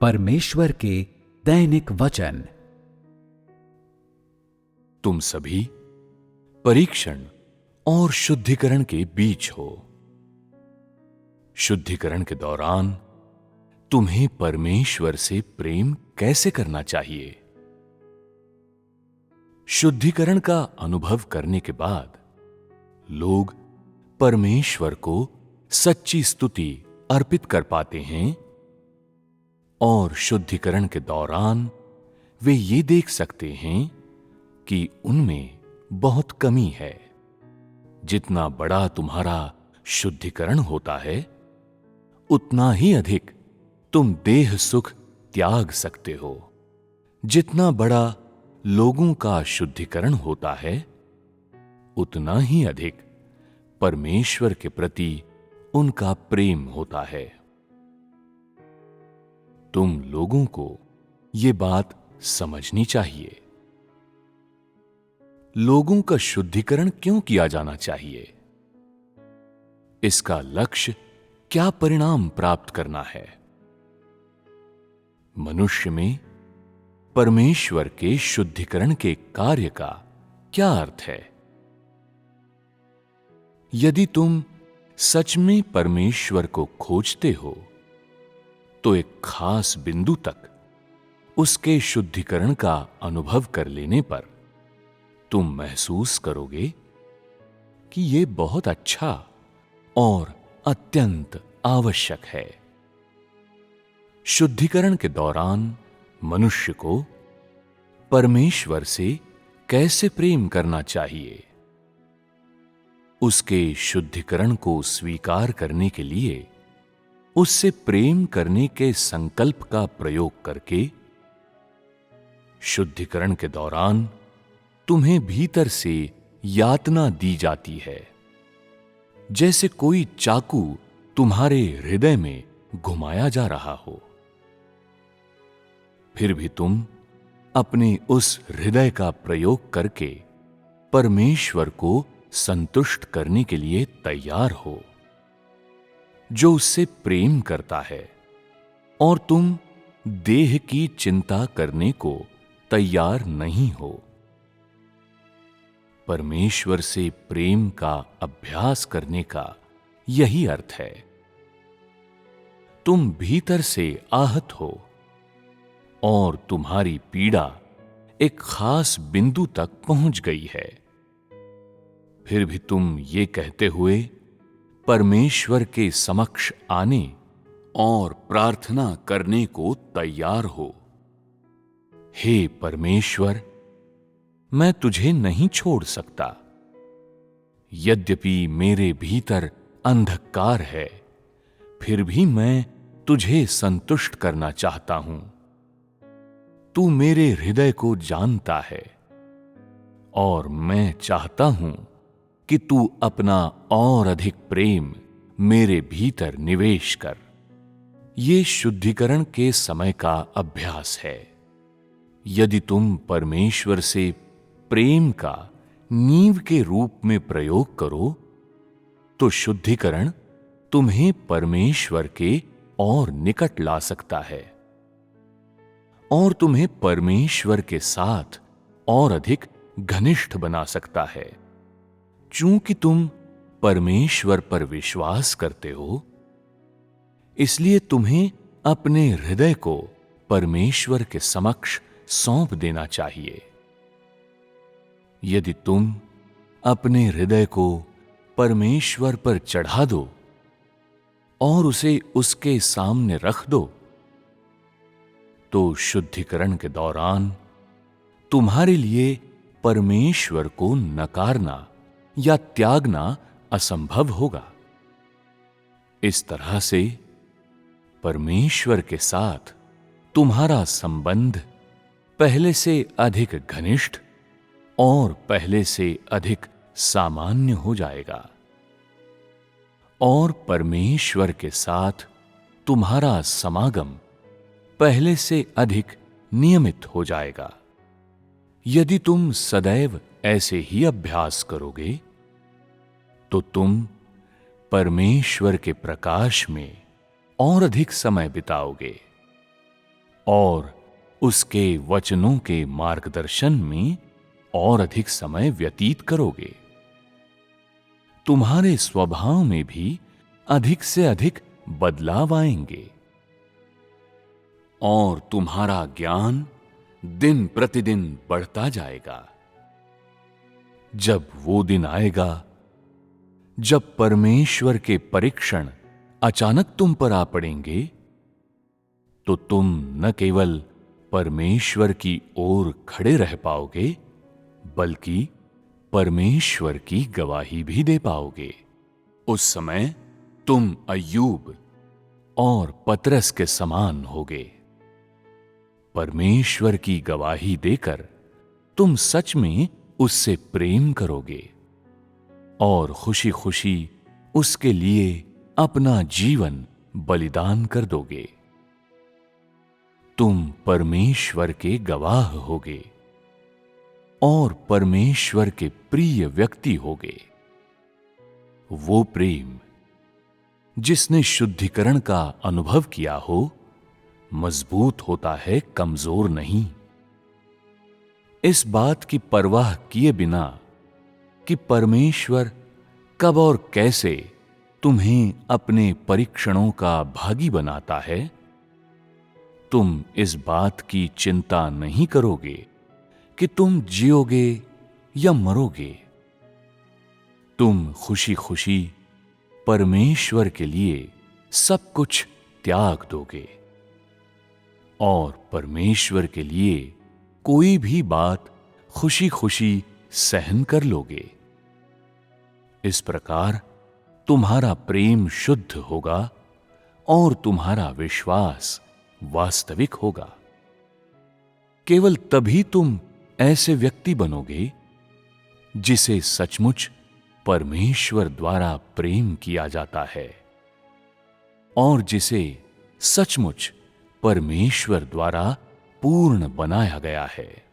परमेश्वर के दैनिक वचन। तुम सभी परीक्षण और शुद्धिकरण के बीच हो। शुद्धिकरण के दौरान तुम्हें परमेश्वर से प्रेम कैसे करना चाहिए? शुद्धिकरण का अनुभव करने के बाद लोग परमेश्वर को सच्ची स्तुति अर्पित कर पाते हैं और शुद्धिकरण के दौरान वे ये देख सकते हैं कि उनमें बहुत कमी है। जितना बड़ा तुम्हारा शुद्धिकरण होता है, उतना ही अधिक तुम देह सुख त्याग सकते हो। जितना बड़ा लोगों का शुद्धिकरण होता है, उतना ही अधिक परमेश्वर के प्रति उनका प्रेम होता है। तुम लोगों को यह बात समझनी चाहिए। लोगों का शुद्धिकरण क्यों किया जाना चाहिए? इसका लक्ष्य क्या परिणाम प्राप्त करना है? मनुष्य में परमेश्वर के शुद्धिकरण के कार्य का क्या अर्थ है? यदि तुम सच में परमेश्वर को खोजते हो, तो एक खास बिंदु तक उसके शुद्धिकरण का अनुभव कर लेने पर तुम महसूस करोगे कि यह बहुत अच्छा और अत्यंत आवश्यक है। शुद्धिकरण के दौरान मनुष्य को परमेश्वर से कैसे प्रेम करना चाहिए? उसके शुद्धिकरण को स्वीकार करने के लिए उससे प्रेम करने के संकल्प का प्रयोग करके शुद्धिकरण के दौरान तुम्हें भीतर से यातना दी जाती है। जैसे कोई चाकू तुम्हारे हृदय में घुमाया जा रहा हो। फिर भी तुम अपने उस हृदय का प्रयोग करके परमेश्वर को संतुष्ट करने के लिए तैयार हो, जो उससे प्रेम करता है, और तुम देह की चिंता करने को तैयार नहीं हो। परमेश्वर से प्रेम का अभ्यास करने का यही अर्थ है। तुम भीतर से आहत हो और तुम्हारी पीड़ा एक खास बिंदु तक पहुंच गई है। फिर भी तुम ये कहते हुए परमेश्वर के समक्ष आने और प्रार्थना करने को तैयार हो। हे परमेश्वर, मैं तुझे नहीं छोड़ सकता। यद्यपि मेरे भीतर अंधकार है, फिर भी मैं तुझे संतुष्ट करना चाहता हूं। तू मेरे हृदय को जानता है और मैं चाहता हूं कि तू अपना और अधिक प्रेम मेरे भीतर निवेश कर। यह शुद्धिकरण के समय का अभ्यास है। यदि तुम परमेश्वर से प्रेम का नींव के रूप में प्रयोग करो, तो शुद्धिकरण तुम्हें परमेश्वर के और निकट ला सकता है और तुम्हें परमेश्वर के साथ और अधिक घनिष्ठ बना सकता है। चूंकि तुम परमेश्वर पर विश्वास करते हो, इसलिए तुम्हें अपने हृदय को परमेश्वर के समक्ष सौंप देना चाहिए। यदि तुम अपने हृदय को परमेश्वर पर चढ़ा दो और उसे उसके सामने रख दो, तो शुद्धिकरण के दौरान तुम्हारे लिए परमेश्वर को नकारना या त्यागना असंभव होगा। इस तरह से परमेश्वर के साथ तुम्हारा संबंध पहले से अधिक घनिष्ठ और पहले से अधिक सामान्य हो जाएगा, और परमेश्वर के साथ तुम्हारा समागम पहले से अधिक नियमित हो जाएगा। यदि तुम सदैव ऐसे ही अभ्यास करोगे, तो तुम परमेश्वर के प्रकाश में और अधिक समय बिताओगे। और उसके वचनों के मार्गदर्शन में और अधिक समय व्यतीत करोगे। तुम्हारे स्वभाव में भी अधिक से अधिक बदलाव आएंगे और तुम्हारा ज्ञान दिन प्रतिदिन बढ़ता जाएगा। जब वो दिन आएगा जब परमेश्वर के परीक्षण अचानक तुम पर आ पड़ेंगे, तो तुम न केवल परमेश्वर की ओर खड़े रह पाओगे, बल्कि परमेश्वर की गवाही भी दे पाओगे। उस समय तुम अय्यूब और पतरस के समान होगे। परमेश्वर की गवाही देकर तुम सच में उससे प्रेम करोगे और खुशी खुशी उसके लिए अपना जीवन बलिदान कर दोगे। तुम परमेश्वर के गवाह होगे और परमेश्वर के प्रिय व्यक्ति होगे। वो प्रेम जिसने शुद्धिकरण का अनुभव किया हो, मजबूत होता है, कमजोर नहीं। इस बात की परवाह किए बिना कि परमेश्वर कब और कैसे तुम्हें अपने परीक्षणों का भागी बनाता है, तुम इस बात की चिंता नहीं करोगे कि तुम जियोगे या मरोगे। तुम खुशी खुशी परमेश्वर के लिए सब कुछ त्याग दोगे और परमेश्वर के लिए कोई भी बात खुशी खुशी सहन कर लोगे। इस प्रकार तुम्हारा प्रेम शुद्ध होगा और तुम्हारा विश्वास वास्तविक होगा। केवल तभी तुम ऐसे व्यक्ति बनोगे जिसे सचमुच परमेश्वर द्वारा प्रेम किया जाता है और जिसे सचमुच परमेश्वर द्वारा पूर्ण बनाया गया है।